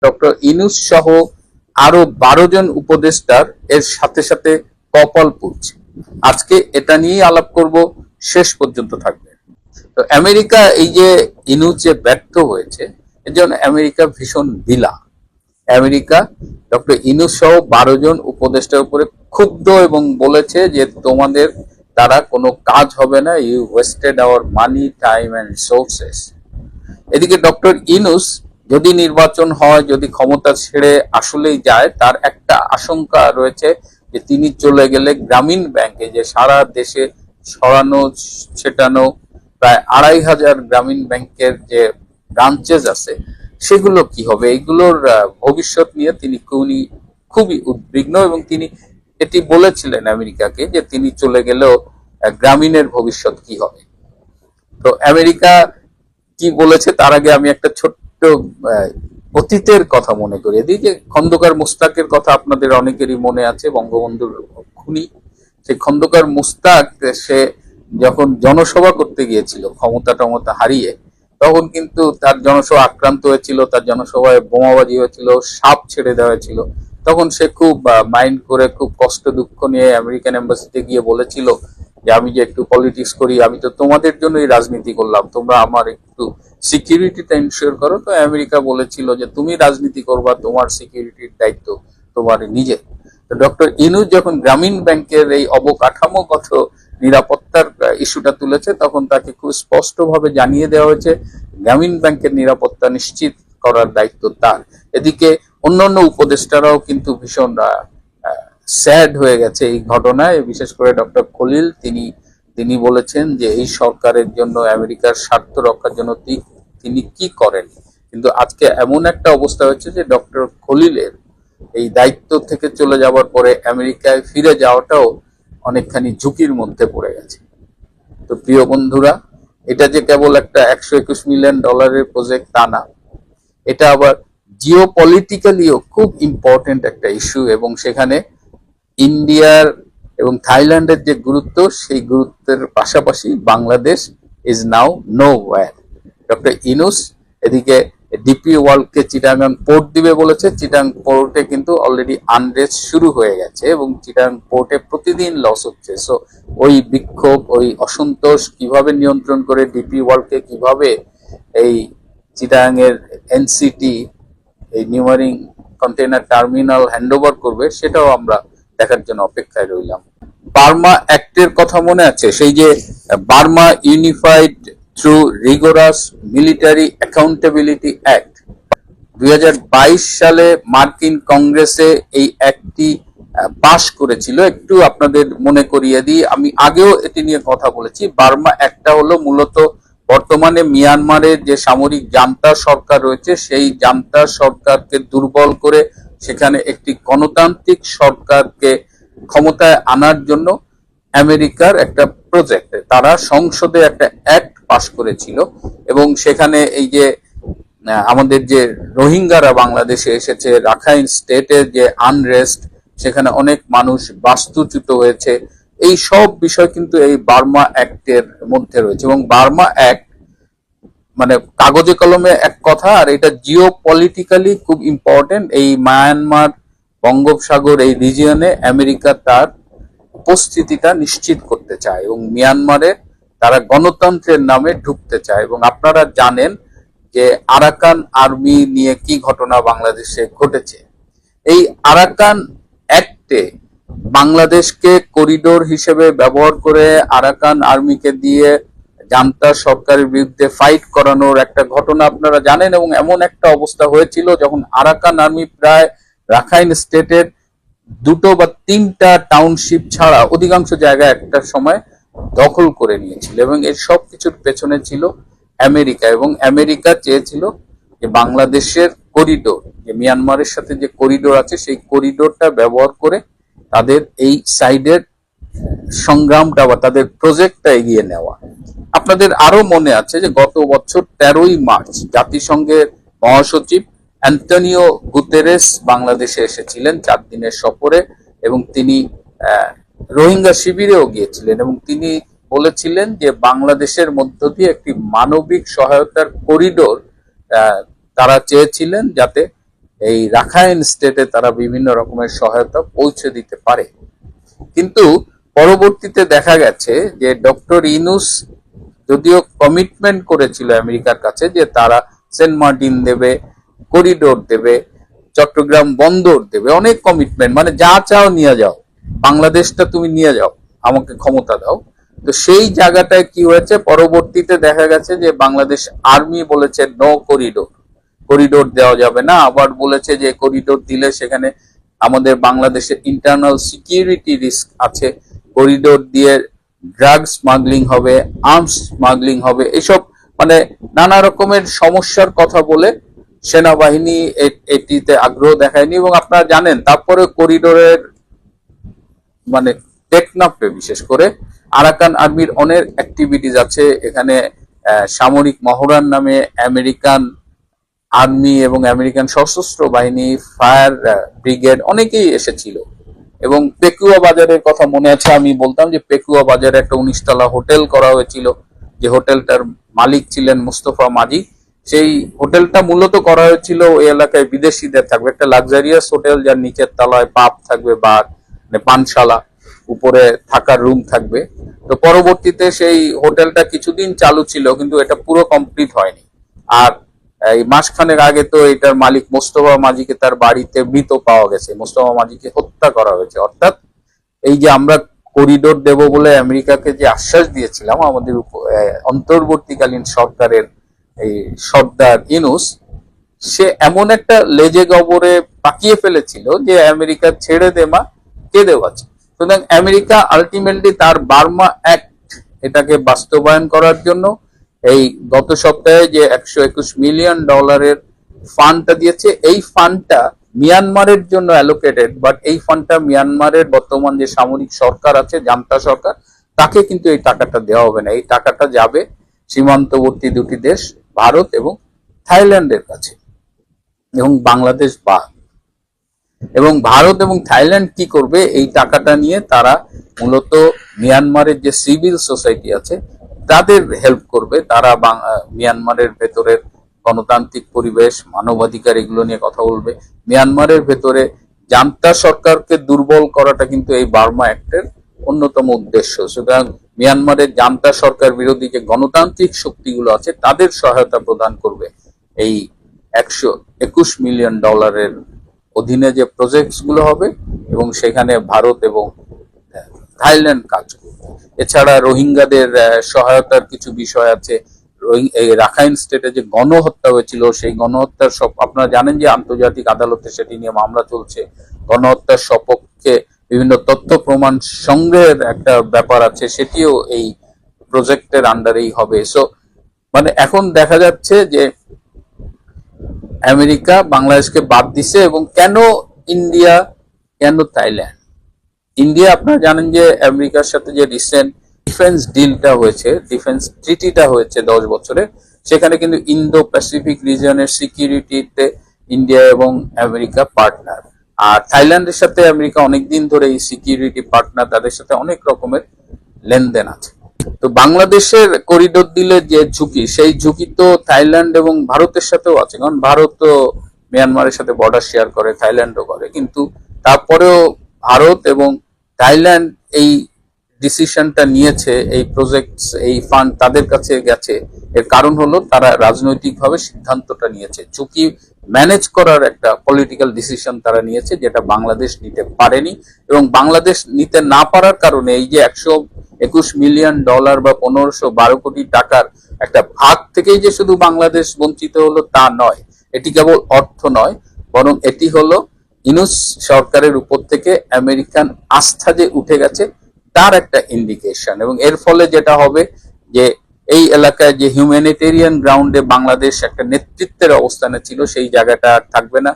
Doctor Yunus সহ আরো 12 জন উপদেষ্টার এর সাথে সাথে কপাল পুড়ছে। আজকে এটা নিয়েই আলাপ করব, শেষ পর্যন্ত থাকবে। তো আমেরিকা এই যে ইউনূস যে ব্যর্থ হয়েছে, এর জন্য আমেরিকা ভীষণ দিলা। আমেরিকা ডক্টর ইউনূস সহ 12 জন উপদেষ্টার উপরে ক্ষুব্ধ এবং বলেছে যে তোমাদের দ্বারা কোনো কাজ হবে না, you wasted our money, time and resources. এদিকে ডক্টর ইউনূস যদি নির্বাচন হয়, যদি ক্ষমতা ছেড়ে আসলেই যায়, তার একটা আশঙ্কা রয়েছে যে তিনি চলে গেলে গ্রামীণ ব্যাংকে যে সারা দেশে ছড়ানো ছেটানো প্রায় 2500 গ্রামীণ ব্যাংকের যে ব্রাঞ্চেস আছে, সেগুলো কি হবে, এগুলোর ভবিষ্যৎ নিয়ে তিনি খুবই উদ্বিগ্ন। এবং তিনি এটি বলেছিলেন আমেরিকাকে যে তিনি চলে গেলেও গ্রামীণের ভবিষ্যৎ কি হবে। তো আমেরিকা কি বলেছে তার আগে আমি একটা ছোট্ট অতীতের কথা মনে করিয়ে দিই। যে খন্দকার মুস্তাকের কথা আপনাদের অনেকেরই মনে আছে, বঙ্গবন্ধুর খুনি। সেই খন্দকার মুস্তাক সে যখন জনসভা করতে গিয়েছিল ক্ষমতা হারিয়ে, তখন কিন্তু তার জনসভা আক্রান্ত হয়েছিল, তার জনসভায় বোমাবাজি হয়েছিল, সাপ ছেড়ে দেওয়া হয়েছিল। তখন সে খুব মাইন্ড করে, খুব কষ্ট দুঃখ নিয়ে আমেরিকান এম্বাসিতে গিয়ে বলেছিল যে আমি যে একটু পলিটিক্স করি, আমি তো তোমাদের জন্যই রাজনীতি করলাম, তোমরা আমার একটু সিকিউরিটিটা ইনশিওর করো। তো আমেরিকা বলেছিল যে তুমি রাজনীতি করবা, তোমার সিকিউরিটির দায়িত্ব তোমার নিজের। তো ডক্টর ইউনূস যখন গ্রামীণ ব্যাংকের এই অবকাঠামোগত নিরাপত্তার ইস্যুটা তুলেছে, তখন তাকে খুব স্পষ্টভাবে জানিয়ে দেওয়া হয়েছে গ্রামীণ ব্যাংকের নিরাপত্তা নিশ্চিত করার দায়িত্ব তার। এদিকে অন্যান্য উপদেষ্টারাও কিন্তু ভীষণ স্যাড হয়ে গেছে এই ঘটনায়। বিশেষ করে ডক্টর খলিল তিনি বলেছেন যে এই সরকারের জন্য, আমেরিকার স্বার্থ রক্ষার জন্য তিনি কি করেন। কিন্তু আজকে এমন একটা অবস্থা হচ্ছে যে ডক্টর খলিলের এই দায়িত্ব থেকে চলে যাওয়ার পরে আমেরিকায় ফিরে যাওয়াটাও অনেকখানি ঝুঁকির মধ্যে পড়ে গেছে। তো প্রিয় বন্ধুরা, এটা যে কেবল একটা $121 মিলিয়ন প্রজেক্ট তা না, এটা আবার জিও পলিটিক্যালিও খুব ইম্পর্টেন্ট একটা ইস্যু। এবং সেখানে ইন্ডিয়ার এবং থাইল্যান্ডের যে গুরুত্ব, সেই গুরুত্বের পাশাপাশি Bangladesh is now no wire. Doctor Yunus এদিকে ডিপি ওয়ার্ল্ডকে চিটাগাং পোর্ট দিবে বলেছে। চিটাগাং পোর্টে কিন্তু অলরেডি আনরেস্ট শুরু হয়ে গেছে এবং চিটাগাং পোর্টে প্রতিদিন লস হচ্ছে। সো ওই বিক্ষোভ, ওই অসন্তোষ কিভাবে নিয়ন্ত্রণ করে ডিপি ওয়ার্ল্ডকে কিভাবে এই চিটাগাং এর এনসিটি, এই নিউমারিং কন্টেইনার টার্মিনাল হ্যান্ডওভার করবে, সেটাও আমরা দেখার জন্য অপেক্ষায় রইলাম। বার্মা অ্যাক্টের কথা মনে আছে? সেই যে Burma unified through rigorous military accountability act, 2022 সালে মার্কিন কংগ্রেসে এই অ্যাক্টটি পাশ করেছিল। একটু আপনাদের মনে করিয়ে দিই, আমি আগেও এটি নিয়ে কথা বলেছি। বার্মা অ্যাক্টটা হলো মূলত বর্তমানে মিয়ানমারের যে সামরিক জান্তা সরকার রয়েছে, সেই জান্তা সরকারকে দুর্বল করে সেখানে একটি গণতান্ত্রিক সরকারকে ক্ষমতায় আনার জন্য আমেরিকার একটা প্রজেক্ট, তারা সংসদে একটা অ্যাক্ট পাশ করেছিল। এবং সেখানে এই যে আমাদের যে রোহিঙ্গারা বাংলাদেশে এসেছে, রাখাইন স্টেটের যে আনরেস্ট, সেখানে অনেক মানুষ বাস্তুচ্যুত হয়েছে, এই সব বিষয় কিন্তু এই বার্মা অ্যাক্টের মধ্যে রয়েছে। এবং বার্মা অ্যাক্ট মানে কাগজে কলমে এক কথা, আর এটা জিও পলিটিক্যালি খুব ইম্পর্টেন্ট। এই মায়ানমার বঙ্গোপসাগর এই রিজিয়নে আমেরিকা তার উপস্থিতিটা নিশ্চিত করতে চায় এবং মিয়ানমারে তারা গণতন্ত্রের নামে ঢুকতে চায়। এবং আপনারা জানেন যে আরাকান আর্মি নিয়ে কি ঘটনা বাংলাদেশে ঘটেছে। এই আরাকান অ্যাক্টে বাংলাদেশকে করিডোর হিসেবে ব্যবহার করে আরাকান আর্মিকে দিয়ে জান্তা সরকারের বিরুদ্ধে ফাইট করানোর একটা ঘটনা আপনারা জানেন। এবং এমন একটা অবস্থা হয়েছিল যখন আরাকান আর্মি প্রায় রাখাইন স্টেটের 2টো বা 3টা টাউনশিপ ছাড়া অধিকাংশ জায়গা একটা সময় দখল করে নিয়েছিল। এবং এর সব কিছুর পেছনে ছিল আমেরিকা। এবং আমেরিকা চেয়েছিল যে বাংলাদেশের করিডোর, যে মিয়ানমারের সাথে যে করিডোর আছে, সেই করিডোরটা ব্যবহার করে তাদের এই সাইডের সংগ্রামটা বা তাদের প্রজেক্টটা এগিয়ে নেওয়া। আপনাদের আরো মনে আছে যে গত বছর 13ই মার্চ জাতিসংঘের মহাসচিব অ্যান্টনিও গুতেরেস বাংলাদেশে এসেছিলেন 4 দিনের সফরে। এবং তিনি রোহিঙ্গা শিবিরেও গিয়েছিলেন এবং তিনি বলেছিলেন যে বাংলাদেশের মধ্য দিয়ে একটি মানবিক সহায়তার করিডোর তারা চেয়েছিলেন, যাতে এই রাখাইন স্টেটে তারা বিভিন্ন রকমের সহায়তা পৌঁছে দিতে পারে। কিন্তু পরবর্তীতে দেখা গেছে যে ডক্টর ইউনূস যদিও কমিটমেন্ট করেছিল আমেরিকার কাছে যে তারা সেন্ট মার্টিন দেবে, করিডোর দেবে, চট্টগ্রাম বন্দর দেবে, অনেক কমিটমেন্ট, মানে যা চাও নিয়ে যাও, বাংলাদেশটা তুমি নিয়ে যাও, আমাকে ক্ষমতা দাও। তো সেই জায়গাটায় কি হয়েছে, পরবর্তীতে দেখা গেছে যে বাংলাদেশ আর্মি বলেছে নো করিডোর, করিডোর দেওয়া যাবে না। আবার বলেছে যে করিডোর দিলে সেখানে আমাদের বাংলাদেশের ইন্টারনাল সিকিউরিটি রিস্ক আছে, করিডোর দিয়ে ড্রাগ স্মাগলিং হবে, আর্মস স্মাগলিং হবে, এসব মানে নানা রকমের সমস্যার কথা বলে সেনাবাহিনী এটিতে আগ্রহ দেখায়নি। এবং আপনারা জানেন তারপরে করিডোরের মানে টেকনাফে বিশেষ করে আরাকান আর্মির অনেক অ্যাক্টিভিটিস আছে এখানে। সামরিক মহড়ার নামে আমেরিকান আর্মি এবং আমেরিকান সশস্ত্র বাহিনী, ফায়ার ব্রিগেড অনেকেই এসেছিল। এবং পেকুয়া বাজারের কথা মনে আছে, আমি বলতাম যে পেকুয়া বাজারে একটা 19 তলা হোটেল করা হয়েছিল, যে হোটেলটার মালিক ছিলেন মোস্তফা মাঝি। সেই হোটেলটা মূলত করা হয়েছিল ওই এলাকায় বিদেশিদের থাকবে, একটা লাক্সারিয়াস হোটেল যার নিচের তলায় পাব থাকবে, বার মানে পানশালা, উপরে থাকার রুম থাকবে। তো পরবর্তীতে সেই হোটেলটা কিছুদিন চালু ছিল, কিন্তু এটা পুরো কমপ্লিট হয়নি। আর এই মাসখানেক আগে তো এটার মালিক মোস্তফা মাঝিকে তার বাড়িতে মৃত পাওয়া গেছে, মোস্তফা মাঝিকে হত্যা করা হয়েছে। অর্থাৎ এই যে আমরা করিডোর দেব বলে আমেরিকাকে যে আশ্বাস দিয়েছিলাম, আমাদের অন্তর্বর্তীকালীন সরকারের এই সর্দার ইউনূস, সে এমন একটা লেজে গবরে পাকিয়ে ফেলেছিল যে আমেরিকা ছেড়ে দে মা, কে দেওয়াছে। সুতরাং আমেরিকা আলটিমেটলি তার বার্মা অ্যাক্ট এটাকে বাস্তবায়ন করার জন্য এই গত সপ্তাহে যে $121 মিলিয়ন ফান্ডটা দিয়েছে, এই ফান্ডটা মিয়ানমারের জন্য অ্যালোকেটেড, বাট এই ফান্ডটা মিয়ানমারের বর্তমান যে সামরিক সরকার আছে, জান্তা সরকার, তাকে কিন্তু এই টাকাটা দেওয়া হবে না। এই টাকাটা যাবে সীমান্তবর্তী দুটি দেশ ভারত এবং থাইল্যান্ডের কাছে, এবং বাংলাদেশ বাদ। এবং ভারত এবং থাইল্যান্ড কি করবে, এই টাকাটা নিয়ে তারা মূলত মিয়ানমারের যে সিভিল সোসাইটি আছে তাদের হেল্প করবে। তারা মিয়ানমারের ভেতরের গণতান্ত্রিক পরিবেশ, মানবাধিকার এগুলো নিয়ে কথা বলবে। মিয়ানমারের ভেতরে জান্তা সরকারকে দুর্বল করাটা কিন্তু এই বার্মা অ্যাক্টের অন্যতম উদ্দেশ্য। সুতরাং মিয়ানমারের জান্তা সরকার বিরোধী যে গণতান্ত্রিক শক্তিগুলো আছে তাদের সহায়তা প্রদান করবে এই $121 মিলিয়ন অধীনে যে প্রজেক্টস গুলো হবে, এবং সেখানে ভারত এবং থাইল্যান্ড কাজ করবে। এছাড়া রোহিঙ্গাদের সহায়তার কিছু বিষয় আছে। রাখাইন স্টেটে যে গণহত্যা হয়েছিল, সেই গণহত্যার সব আপনারা জানেন যে আন্তর্জাতিক আদালতে সেটি নিয়ে মামলা চলছে। গণহত্যার সপক্ষে বিভিন্ন তথ্য প্রমাণ সংগ্রহের একটা ব্যাপার আছে, সেটিও এই প্রজেক্টের আন্ডারেই হবে। সো মানে এখন দেখা যাচ্ছে যে আমেরিকা বাংলাদেশকে বাদ দিছে। এবং কেন ইন্ডিয়া, কেন থাইল্যান্ড? ইন্ডিয়া আপনারা জানেন যে আমেরিকার সাথে যে রিসেন্ট ডিফেন্স ডিলটা হয়েছে, ডিফেন্স ট্রিটিটা হয়েছে 10 বছরে, সেখানে কিন্তু ইন্দো প্যাসিফিক রিজিয়নের সিকিউরিটিতে ইন্ডিয়া এবং আমেরিকা পার্টনার। আর থাইল্যান্ডের সাথে আমেরিকা অনেকদিন ধরে এই সিকিউরিটি পার্টনার, তাদের সাথে অনেক রকমের লেনদেন আছে। তো বাংলাদেশের করিডোর দিলে যে ঝুঁকি, সেই ঝুঁকি তো থাইল্যান্ড এবং ভারতের সাথেও আছে, কারণ ভারত তো মিয়ানমারের সাথে বর্ডার শেয়ার করে, থাইল্যান্ডও করে। কিন্তু তারপরেও ভারত এবং থাইল্যান্ড এই ডিসিশনটা নিয়েছে, এই প্রজেক্ট, এই ফান্ড তাদের কাছে গেছে, এর কারণ হলো তারা রাজনৈতিকভাবে সিদ্ধান্তটা নিয়েছে, ঝুঁকি ম্যানেজ করার একটা পলিটিক্যাল ডিসিশন তারা নিয়েছে, যেটা বাংলাদেশ নিতে পারেনি। এবং বাংলাদেশ নিতে না পারার কারণে এই যে $121 মিলিয়ন বা 1512 কোটি টাকার একটা ভাগ থেকেই যে শুধু বাংলাদেশ বঞ্চিত হলো তা নয়, এটি কেবল অর্থ নয়, বরং এটি হলো ইউনূস সরকারের উপর থেকে আমেরিকান আস্থা যে উঠে গেছে তার একটা ইন্ডিকেশন। এবং এর ফলে যেটা হবে যে এই এলাকায় যে হিউম্যানিটেরিয়ান গ্রাউন্ডে বাংলাদেশ একটা নেতৃত্বের অবস্থানে ছিল, সেই জায়গাটা আর থাকবে না।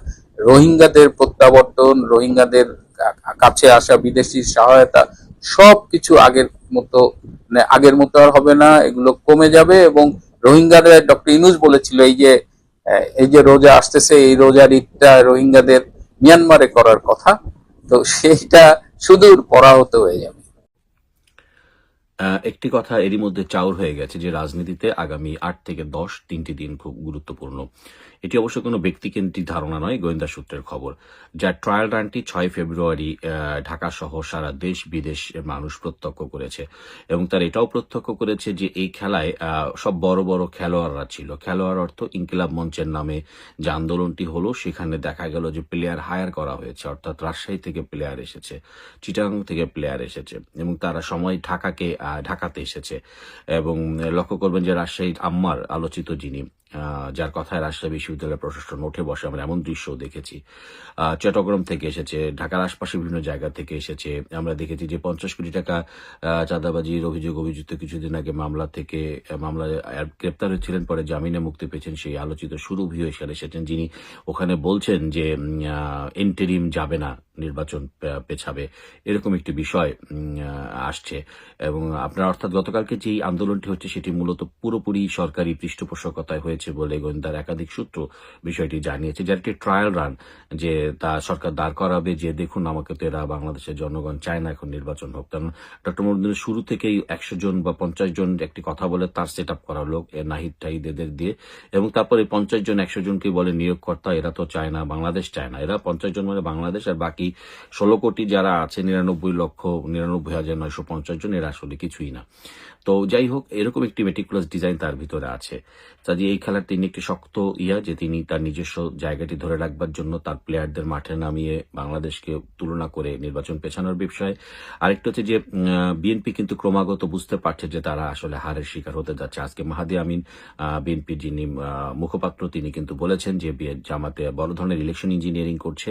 রোহিঙ্গাদের প্রত্যাবর্তন, রোহিঙ্গাদের কাছে আসা বিদেশি সহায়তা, সবকিছু আগের মতো আর হবে না, এগুলো কমে যাবে। এবং রোহিঙ্গাদের ডক্টর ইউনূস বলেছিল এই যে রোজা আসতেছে, এই রোজার ঈদটা রোহিঙ্গাদের মিয়ানমারে করার কথা, তো সেইটা সুদূর পরাহত হয়ে যাবে। একটি কথা এরই মধ্যে চাউর হয়ে গেছে যে রাজনীতিতে আগামী 8 থেকে 10 তিনটি দিন খুব গুরুত্বপূর্ণ। এটি অবশ্য কোনো ব্যক্তিকেন্দ্রিক ধারণা নয়, গোয়েন্দা সূত্রের খবর। যার ট্রায়াল রানটি 6 ফেব্রুয়ারি ঢাকা সহ সারা দেশ বিদেশ মানুষ প্রত্যক্ষ করেছে এবং তার এটাও প্রত্যক্ষ করেছে যে এই খেলায় সব বড় বড় খেলোয়াড়রা ছিল। খেলোয়াড় অর্থ ইনকিলাব মঞ্চের নামে যে আন্দোলনটি হলো সেখানে দেখা গেল যে প্লেয়ার হায়ার করা হয়েছে, অর্থাৎ রাজশাহী থেকে প্লেয়ার এসেছে, চিটাগাং থেকে প্লেয়ার এসেছে এবং তারা সময় ঢাকাতে এসেছে। এবং লক্ষ্য করবেন যে রাজশাহীর আম্মার আলোচিত যিনি, যার কথায় রাজশাহী বিশ্ববিদ্যালয়ের প্রশাসন উঠে বসে, আমরা এমন দৃশ্য দেখেছি। চট্টগ্রাম থেকে এসেছে, ঢাকার আশপাশে বিভিন্ন জায়গা থেকে এসেছে। আমরা দেখেছি যে 50 কোটি টাকা চাঁদাবাজির অভিযুক্ত কিছুদিন আগে মামলায় গ্রেপ্তার হয়েছিলেন, পরে জামিনে মুক্তি পেয়েছেন সেই আলোচিত সুরভি এসেছেন, যিনি ওখানে বলছেন যে ইন্টারিম যাবে না, নির্বাচন পেছাবে, এরকম একটি বিষয় আসছে। এবং আপনার অর্থাৎ গতকালকে যে আন্দোলনটি হচ্ছে সেটি মূলত পুরোপুরি সরকারি পৃষ্ঠপোষকতায় হয়েছে বলে গোয়েন্দার একাধিক সূত্র বিষয়টি জানিয়েছে, যার একটি ট্রায়াল রান, যে তা সরকার দাঁড় করাবে যে দেখুন আমাকে তো এরা বাংলাদেশের জনগণ চায় না এখন নির্বাচন হোক। কারণ ডক্টর মোহাম্মদ শুরু থেকেই 100 জন বা 50 জন একটি কথা বলে তার সেট আপ করা লোক নাহিদ টাহিদ এদের দিয়ে, এবং তারপরে 50 জন 100 জনকে বলে নিয়োগকর্তা, এরা তো চায় না, বাংলাদেশ চায় না। এরা 50 জন মানে বাংলাদেশ, আর বাকি 16 কোটি যারা আছে 99,99,950 জন, এরা আসলে কিছুই না। তো যাই হোক, এরকম একটি মেটিকুলাস ডিজাইন তার ভিতরে আছে। কাজে এই খেলার তিনি একটি শক্ত যে তিনি তার নিজস্ব জায়গাটি ধরে রাখবার জন্য তার প্লেয়ারদের মাঠে নামিয়ে বাংলাদেশকে তুলনা করে নির্বাচন পেছানোর বিষয়। আরেকটা হচ্ছে যে বিএনপি কিন্তু ক্রমাগত বুঝতে পারছে যে তারা আসলে হারের শিকার হতে যাচ্ছে। আজকে মাহাদি আমিন, বিএনপির যিনি মুখপাত্র, তিনি কিন্তু বলেছেন যে জামাতে বড় ধরনের ইলেকশন ইঞ্জিনিয়ারিং করছে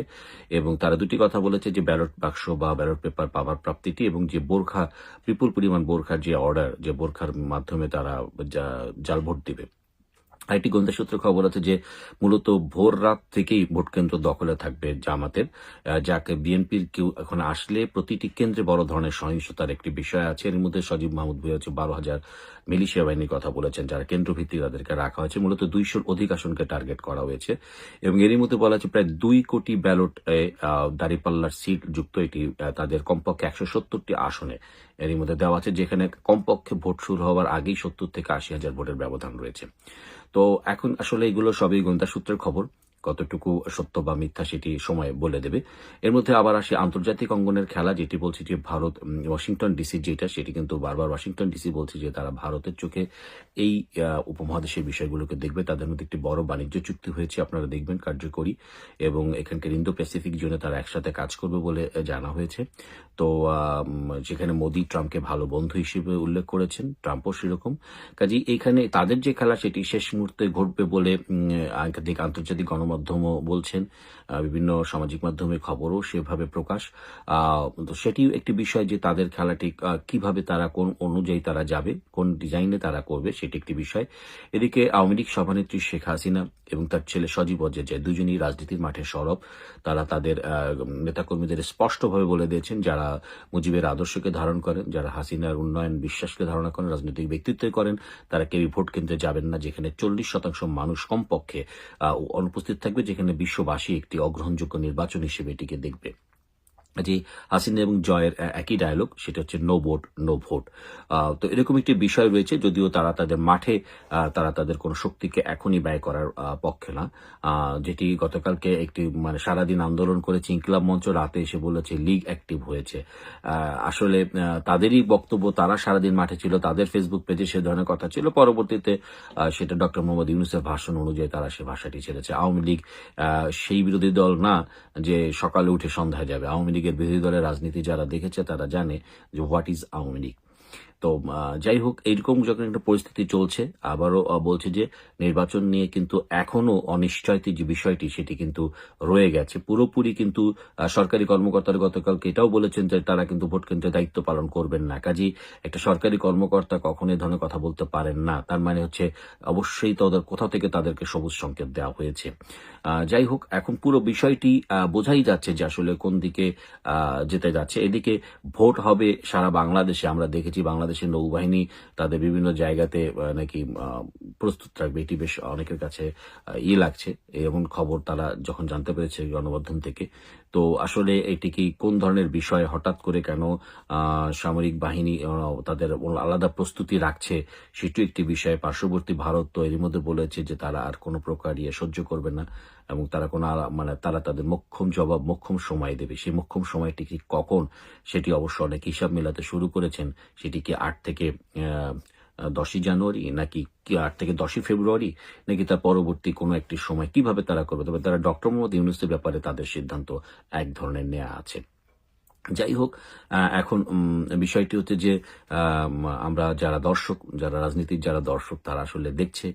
এবং তারা দুটি কথা বলেছে, যে ব্যালট বাক্স বা ব্যালট পেপার পাওয়ার প্রাপ্তিটি এবং যে বোরখা, বিপুল পরিমাণ বোরখার যে অর্ডার, যে বোরখার মাধ্যমে তারা জাল ভোট দিবে। আরেকটি গোয়েন্দা সূত্রে খবর আছে যে মূলত ভোর রাত থেকেই ভোট কেন্দ্র দখলে থাকবে জামাতের, যাকে বিএনপির কেউ এখন আসলে প্রতিটি কেন্দ্রে বড় ধরনের সহিংসতার একটি বিষয় আছে। এর মধ্যে সজীব মাহমুদ ভুঁইয়া হচ্ছে 12,000 মিলিশিয়া বাহিনীর কথা বলেছেন, যারা কেন্দ্রভিত্তিক তাদেরকে রাখা হয়েছে। মূলত 200-র অধিক আসনকে টার্গেট করা হয়েছে এবং এরই মধ্যে বলা আছে প্রায় 2 কোটি ব্যালট দাঁড়িপাল্লার সিট যুক্ত এটি তাদের কমপক্ষে 170টি আসনে এরই মধ্যে দেওয়া আছে, যেখানে কমপক্ষে ভোট শুরু হওয়ার আগেই 70 থেকে 80,000 ভোটের ব্যবধান রয়েছে। তো এখন আসলে এগুলো সবই গোয়েন্দা সূত্রের খবর, কতটুকু সত্য বা মিথ্যা সেটি সময় বলে দেবে। এর মধ্যে আবার আসে আন্তর্জাতিক অঙ্গনের খেলা, যেটি বলছে যে ভারত ওয়াশিংটন ডিসি যেটা, সেটি কিন্তু বারবার ওয়াশিংটন ডিসি বলছে যে তারা ভারতের চোখে এই উপমহাদেশের বিষয়গুলোকে দেখবে। তাদের মধ্যে একটি বড় বাণিজ্য চুক্তি হয়েছে, আপনারা দেখবেন কার্যকরী, এবং এখানকার ইন্দো প্যাসিফিক জোনে তারা একসাথে কাজ করবে বলে জানা হয়েছে। তো যেখানে মোদি ট্রাম্পকে ভালো বন্ধু হিসেবে উল্লেখ করেছেন, ট্রাম্পও সেরকম। কাজেই এইখানে তাদের যে খেলা সেটি শেষ মুহূর্তে ঘটবে বলে একাধিক আন্তর্জাতিক গণমাধ্যমও বলছেন, বিভিন্ন সামাজিক মাধ্যমে খবরও সেভাবে প্রকাশ। তো সেটিও একটি বিষয় যে তাদের খেলাটি কিভাবে তারা কোন অনুযায়ী তারা যাবে, কোন ডিজাইনে তারা করবে, সেটি একটি বিষয়। এদিকে আওয়ামী লীগ সভানেত্রী শেখ হাসিনা এবং তার ছেলে সজীব ওয়াজেদ, দুজনই রাজনীতির মাঠে সরব। তারা তাদের নেতাকর্মীদের স্পষ্টভাবে বলে দিয়েছেন, যারা মুজিবের আদর্শকে ধারণ করেন, যারা হাসিনার উন্নয়ন বিশ্বাসকে ধারণা করেন, রাজনৈতিক ব্যক্তিত্বে করেন, তারা কেউই ভোট কেন্দ্রে যাবেন না, যেখানে 40% মানুষ কমপক্ষে অনুপস্থিত থাকবে, যেখানে বিশ্ববাসী একটি অগ্রহণযোগ্য নির্বাচন হিসেবে এটিকে দেখবে। যে হাসিনা এবং জয়ের একই ডায়লগ, সেটা হচ্ছে নো ভোট নো ভোট। তো এরকম একটি বিষয় রয়েছে, যদিও তারা তাদের মাঠে তারা তাদের কোনো শক্তিকে এখনই ব্যয় করার পক্ষে না, যেটি গতকালকে একটি মানে সারাদিন আন্দোলন করেছে ইনকিলাব মঞ্চ, রাতে এসে বলেছে লীগ অ্যাক্টিভ হয়েছে। আসলে তাদেরই বক্তব্য, তারা সারাদিন মাঠে ছিল, তাদের ফেসবুক পেজে সে ধরনের কথা ছিল, পরবর্তীতে সেটা ডক্টর মোহাম্মদ ইউনূসের ভাষণ অনুযায়ী তারা সে ভাষাটি ছেড়েছে। আওয়ামী লীগ সেই বিরোধী দল না যে সকালে উঠে সন্ধ্যায় যাবে। আওয়ামী লীগের বিরোধী দলের রাজনীতি যারা দেখেছে তারা জানে যে হোয়াট ইজ আওয়ামী লীগ। তো যাই হোক, এইরকম যখন একটা পরিস্থিতি চলছে, আবারও বলছে যে নির্বাচন নিয়ে কিন্তু এখনো অনিশ্চয়তা যে বিষয়টি সেটি কিন্তু রয়ে গেছে পুরোপুরি। কিন্তু সরকারি কর্মকর্তারা গতকালকে এটাও বলেছেন যে তারা কিন্তু ভোট কেন্দ্রে দায়িত্ব পালন করবেন না। কাজেই একটা সরকারি কর্মকর্তা কখনো এই ধরনের কথা বলতে পারেন না, তার মানে হচ্ছে অবশ্যই তাদের কোথা থেকে তাদেরকে সবুজ সংকেত দেওয়া হয়েছে। যাই হোক, এখন পুরো বিষয়টি বোঝাই যাচ্ছে যে আসলে কোন দিকে যেতে যাচ্ছে। এদিকে ভোট হবে সারা বাংলাদেশে, আমরা দেখেছি বাংলাদেশ বাংলাদেশের নৌবাহিনী তাদের বিভিন্ন জায়গাতে নাকি প্রস্তুত থাকবে, এটি বেশ অনেকের কাছে লাগছে, এমন খবর তারা যখন জানতে পেরেছে গণমাধ্যম থেকে। তো আসলে এটি কি কোন ধরনের বিষয়, হঠাৎ করে কেন সামরিক বাহিনী তাদের আলাদা প্রস্তুতি রাখছে, সেটিও একটি বিষয়। পার্শ্ববর্তী ভারত তো এরই মধ্যে বলেছে যে তারা আর কোনো প্রকার সহ্য করবে না এবং তারা কোনো তারা তাদের মোক্ষম জবাব, মোক্ষম সময় দেবে। সেই মোক্ষম সময়টি কি কখন, সেটি অবশ্য অনেক হিসাব মেলাতে শুরু করেছেন। সেটি কি 8 থেকে 10ই জানুয়ারি, নাকি 8 থেকে 10ই ফেব্রুয়ারি, নাকি তার পরবর্তী কোনো একটি সময়, কিভাবে তারা করবে? তবে তারা ডক্টর মোহাম্মদ ইউনূসের ব্যাপারে তাদের সিদ্ধান্ত এক ধরনের নেওয়া আছে। যাই হোক, এখন বিষয়টি হচ্ছে যে আমরা যারা দর্শক, যারা রাজনীতির যারা দর্শক, তারা আসলে দেখছে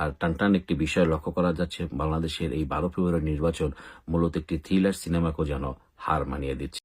আর টানটান একটি বিষয় লক্ষ্য করা যাচ্ছে, বাংলাদেশের এই 12 ফেব্রুয়ারি নির্বাচন মূলত একটি থ্রিলার সিনেমাকেও যেন হার মানিয়ে দিচ্ছে।